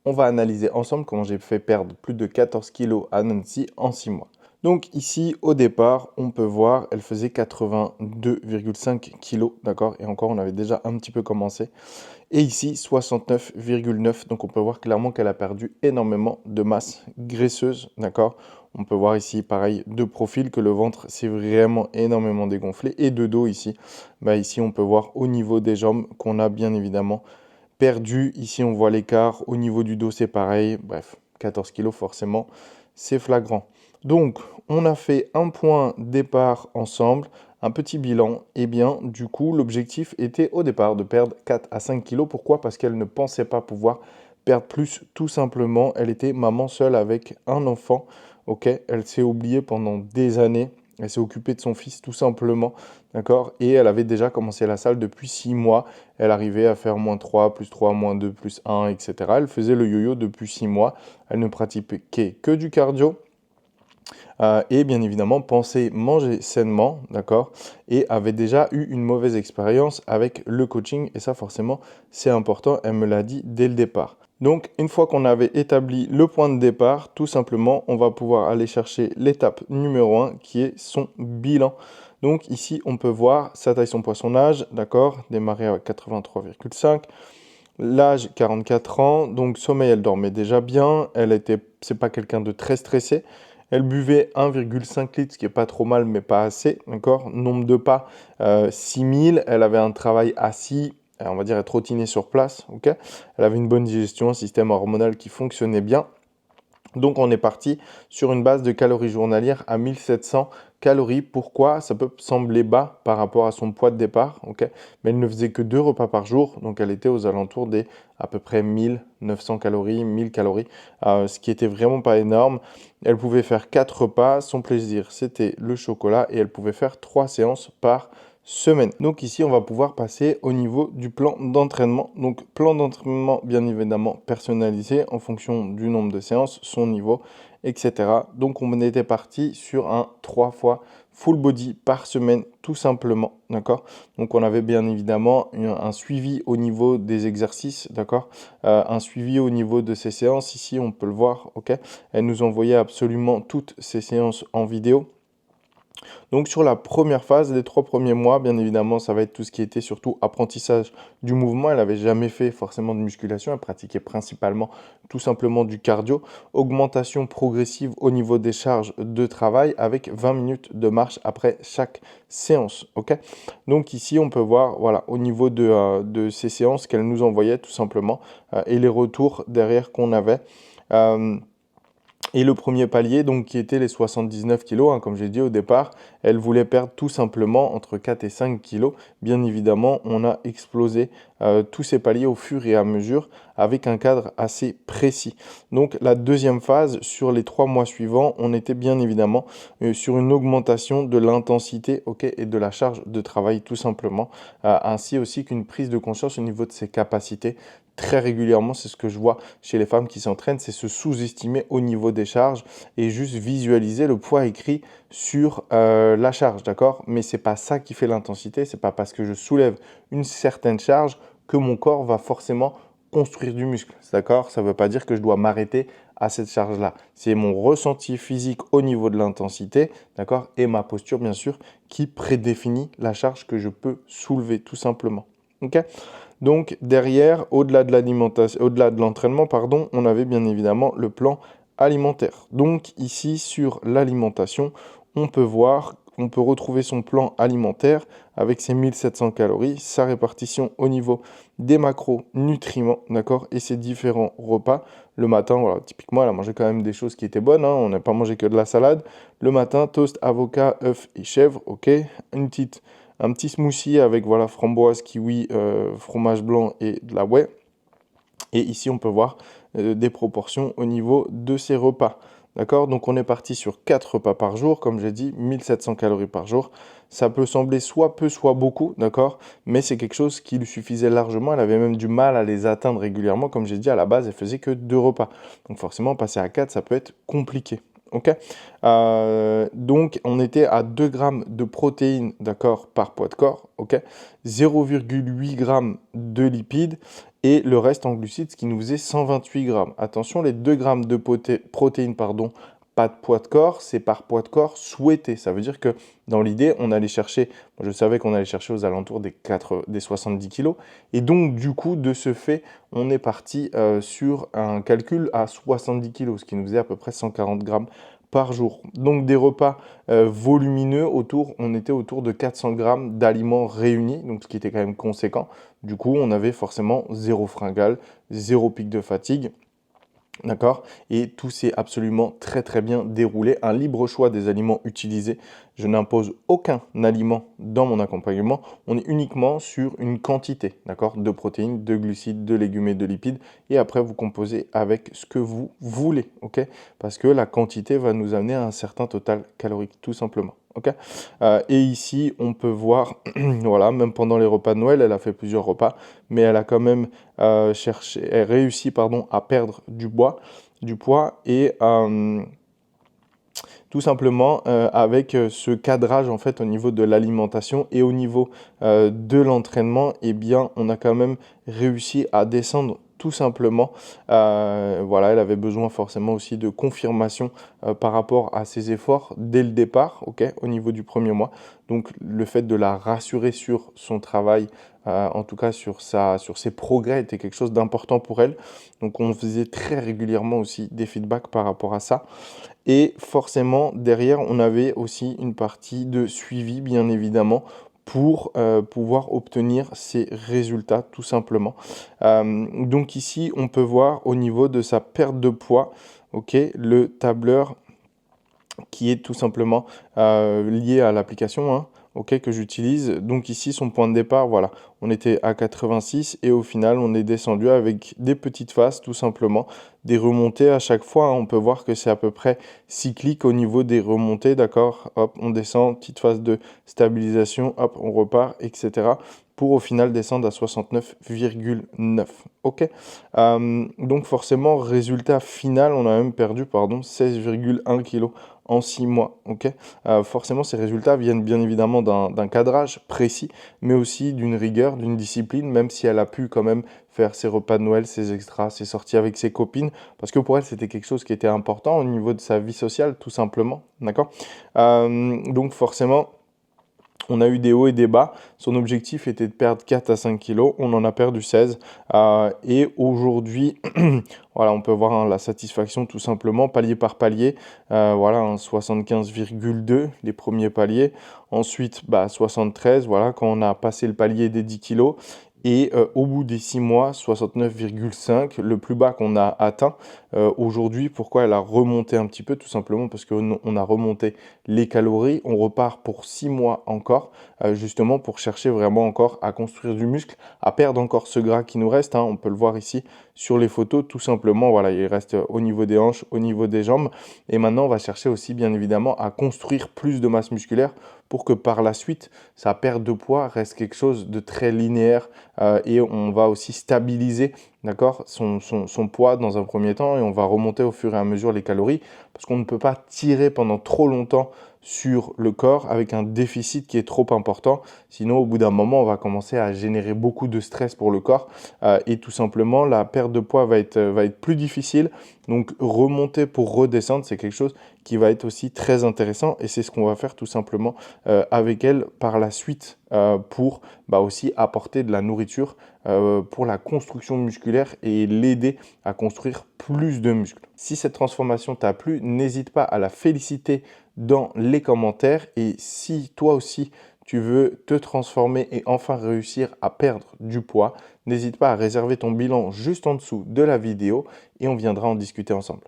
on va analyser ensemble comment j'ai fait perdre plus de 14 kilos à Nancy en 6 mois. Donc ici, au départ, on peut voir, elle faisait 82,5 kilos, d'accord? Et encore, on avait déjà un petit peu commencé. Et ici, 69,9. Donc on peut voir clairement qu'elle a perdu énormément de masse graisseuse, d'accord? On peut voir ici, pareil, de profil, que le ventre s'est vraiment énormément dégonflé. Et de dos ici, bah ici, on peut voir au niveau des jambes qu'on a bien évidemment perdu. Ici, on voit l'écart. Au niveau du dos, c'est pareil. Bref, 14 kilos, forcément, c'est flagrant. Donc, on a fait un point départ ensemble, un petit bilan. Et bien, du coup, l'objectif était au départ de perdre 4 à 5 kilos. Pourquoi? Parce qu'elle ne pensait pas pouvoir perdre plus, tout simplement. Elle était maman seule avec un enfant. Ok, elle s'est oubliée pendant des années. Elle s'est occupée de son fils, tout simplement. D'accord? Et elle avait déjà commencé la salle depuis 6 mois. Elle arrivait à faire -3, +3, -2, +1, etc. Elle faisait le yo-yo depuis 6 mois. Elle ne pratiquait que du cardio. Et bien évidemment, pensait manger sainement, d'accord? Et avait déjà eu une mauvaise expérience avec le coaching. Et ça, forcément, c'est important. Elle me l'a dit dès le départ. Donc, une fois qu'on avait établi le point de départ, tout simplement, on va pouvoir aller chercher l'étape numéro 1 qui est son bilan. Donc ici, on peut voir sa taille, son poids, son âge, d'accord? Démarré à 83,5. L'âge, 44 ans. Donc sommeil, elle dormait déjà bien. C'est pas quelqu'un de très stressé. Elle buvait 1,5 litres, ce qui est pas trop mal, mais pas assez, d'accord? Nombre de pas, 6000. Elle avait un travail assis, on va dire, elle trottinait sur place, ok? Elle avait une bonne digestion, un système hormonal qui fonctionnait bien. Donc on est parti sur une base de calories journalières à 1700 calories. Pourquoi? Ça peut sembler bas par rapport à son poids de départ, ok? Mais elle ne faisait que 2 repas par jour, donc elle était aux alentours des à peu près 1900 calories, 1000 calories, ce qui était vraiment pas énorme. Elle pouvait faire 4 repas, son plaisir c'était le chocolat et elle pouvait faire 3 séances par semaine. Donc ici, on va pouvoir passer au niveau du plan d'entraînement. Donc plan d'entraînement bien évidemment personnalisé en fonction du nombre de séances, son niveau, etc. Donc on était parti sur un 3 fois full body par semaine tout simplement, d'accord? Donc on avait bien évidemment un suivi au niveau des exercices, d'accord? Un suivi au niveau de ces séances. Ici, on peut le voir, ok? Elle nous envoyait absolument toutes ces séances en vidéo. Donc sur la première phase, les 3 premiers mois, bien évidemment, ça va être tout ce qui était surtout apprentissage du mouvement. Elle n'avait jamais fait forcément de musculation, elle pratiquait principalement tout simplement du cardio. Augmentation progressive au niveau des charges de travail avec 20 minutes de marche après chaque séance. Ok. Donc ici, on peut voir voilà, au niveau de ces séances qu'elle nous envoyait tout simplement et les retours derrière qu'on avait. Et le premier palier, donc, qui était les 79 kilos, hein, comme j'ai dit au départ, elle voulait perdre tout simplement entre 4 et 5 kilos. Bien évidemment, on a explosé tous ces paliers au fur et à mesure avec un cadre assez précis. Donc la deuxième phase, sur les 3 mois suivants, on était bien évidemment sur une augmentation de l'intensité, ok, et de la charge de travail tout simplement, ainsi aussi qu'une prise de conscience au niveau de ses capacités. Très régulièrement, c'est ce que je vois chez les femmes qui s'entraînent, c'est se sous-estimer au niveau des charges et juste visualiser le poids écrit sur la charge, d'accord? Mais c'est pas ça qui fait l'intensité, c'est pas parce que je soulève une certaine charge que mon corps va forcément construire du muscle, d'accord? Ça ne veut pas dire que je dois m'arrêter à cette charge-là. C'est mon ressenti physique au niveau de l'intensité, d'accord? Et ma posture, bien sûr, qui prédéfinit la charge que je peux soulever, tout simplement. Ok? Donc derrière, au-delà de l'alimentation, au-delà de l'entraînement, pardon, on avait bien évidemment le plan alimentaire. Donc ici sur l'alimentation, on peut voir, on peut retrouver son plan alimentaire avec ses 1700 calories, sa répartition au niveau des macronutriments, d'accord, et ses différents repas. Le matin, voilà, typiquement, elle a mangé quand même des choses qui étaient bonnes, hein, on n'a pas mangé que de la salade. Le matin, toast, avocat, œufs et chèvre, ok, un petit smoothie avec voilà, framboise, kiwi, fromage blanc et de la whey. Et ici, on peut voir des proportions au niveau de ces repas. D'accord? Donc, on est parti sur 4 repas par jour. Comme j'ai dit, 1700 calories par jour. Ça peut sembler soit peu, soit beaucoup. D'accord? Mais c'est quelque chose qui lui suffisait largement. Elle avait même du mal à les atteindre régulièrement. Comme j'ai dit, à la base, elle faisait que 2 repas. Donc, forcément, passer à 4, ça peut être compliqué. Ok, donc on était à 2 grammes de protéines, d'accord, par poids de corps, ok, 0,8 grammes de lipides et le reste en glucides, ce qui nous faisait 128 grammes. Attention, les 2 grammes de protéines, pardon, pas de poids de corps, c'est par poids de corps souhaité. Ça veut dire que dans l'idée, on allait chercher, moi je savais qu'on allait chercher aux alentours des 70 kilos. Et donc, du coup, de ce fait, on est parti sur un calcul à 70 kilos, ce qui nous faisait à peu près 140 grammes par jour. Donc, des repas volumineux, on était autour de 400 grammes d'aliments réunis, donc ce qui était quand même conséquent. Du coup, on avait forcément zéro fringale, zéro pic de fatigue. D'accord? Et tout s'est absolument très très bien déroulé. Un libre choix des aliments utilisés. Je n'impose aucun aliment dans mon accompagnement. On est uniquement sur une quantité, d'accord? De protéines, de glucides, de légumes et de lipides. Et après, vous composez avec ce que vous voulez, ok? Parce que la quantité va nous amener à un certain total calorique, tout simplement. Ok. Et ici, on peut voir, voilà, même pendant les repas de Noël, elle a fait plusieurs repas, mais elle a quand même elle réussit pardon, à perdre du poids et tout simplement avec ce cadrage en fait au niveau de l'alimentation et au niveau de l'entraînement, eh bien, on a quand même réussi à descendre tout simplement. Voilà, elle avait besoin forcément aussi de confirmation par rapport à ses efforts dès le départ, ok, au niveau du premier mois. Donc, le fait de la rassurer sur son travail, en tout cas sur ses progrès, était quelque chose d'important pour elle. Donc, on faisait très régulièrement aussi des feedbacks par rapport à ça. Et forcément, derrière, on avait aussi une partie de suivi, bien évidemment, pour pouvoir obtenir ces résultats, tout simplement. Donc ici, on peut voir au niveau de sa perte de poids, ok, le tableur qui est tout simplement lié à l'application, hein, ok, que j'utilise. Donc ici, son point de départ, voilà, on était à 86 et au final, on est descendu avec des petites phases, tout simplement, des remontées à chaque fois, hein. On peut voir que c'est à peu près cyclique au niveau des remontées, d'accord? Hop, on descend, petite phase de stabilisation, hop, on repart, etc. pour au final descendre à 69,9. Ok. Donc forcément, résultat final, on a même perdu, pardon, 16,1 kg en 6 mois. Ok. Forcément, ces résultats viennent bien évidemment d'un cadrage précis, mais aussi d'une rigueur, d'une discipline, même si elle a pu quand même faire ses repas de Noël, ses extras, ses sorties avec ses copines, parce que pour elle, c'était quelque chose qui était important au niveau de sa vie sociale, tout simplement. D'accord. Donc forcément, on a eu des hauts et des bas. Son objectif était de perdre 4 à 5 kilos. On en a perdu 16. Et aujourd'hui, voilà, on peut voir hein, la satisfaction tout simplement, palier par palier. Voilà, hein, 75,2 les premiers paliers. Ensuite, 73, voilà, quand on a passé le palier des 10 kilos. Et au bout des 6 mois, 69,5, le plus bas qu'on a atteint. Aujourd'hui, pourquoi elle a remonté un petit peu? Tout simplement parce qu'on a remonté les calories. On repart pour 6 mois encore, justement pour chercher vraiment encore à construire du muscle, à perdre encore ce gras qui nous reste, hein. On peut le voir ici sur les photos, tout simplement. Voilà, il reste au niveau des hanches, au niveau des jambes. Et maintenant, on va chercher aussi, bien évidemment, à construire plus de masse musculaire pour que par la suite, sa perte de poids reste quelque chose de très linéaire et on va aussi stabiliser, d'accord, son poids dans un premier temps et on va remonter au fur et à mesure les calories parce qu'on ne peut pas tirer pendant trop longtemps sur le corps avec un déficit qui est trop important. Sinon, au bout d'un moment, on va commencer à générer beaucoup de stress pour le corps et tout simplement, la perte de poids va être plus difficile. Donc, remonter pour redescendre, c'est quelque chose qui va être aussi très intéressant et c'est ce qu'on va faire tout simplement avec elle par la suite pour aussi apporter de la nourriture pour la construction musculaire et l'aider à construire plus de muscles. Si cette transformation t'a plu, n'hésite pas à la féliciter dans les commentaires et si toi aussi tu veux te transformer et enfin réussir à perdre du poids, n'hésite pas à réserver ton bilan juste en dessous de la vidéo et on viendra en discuter ensemble.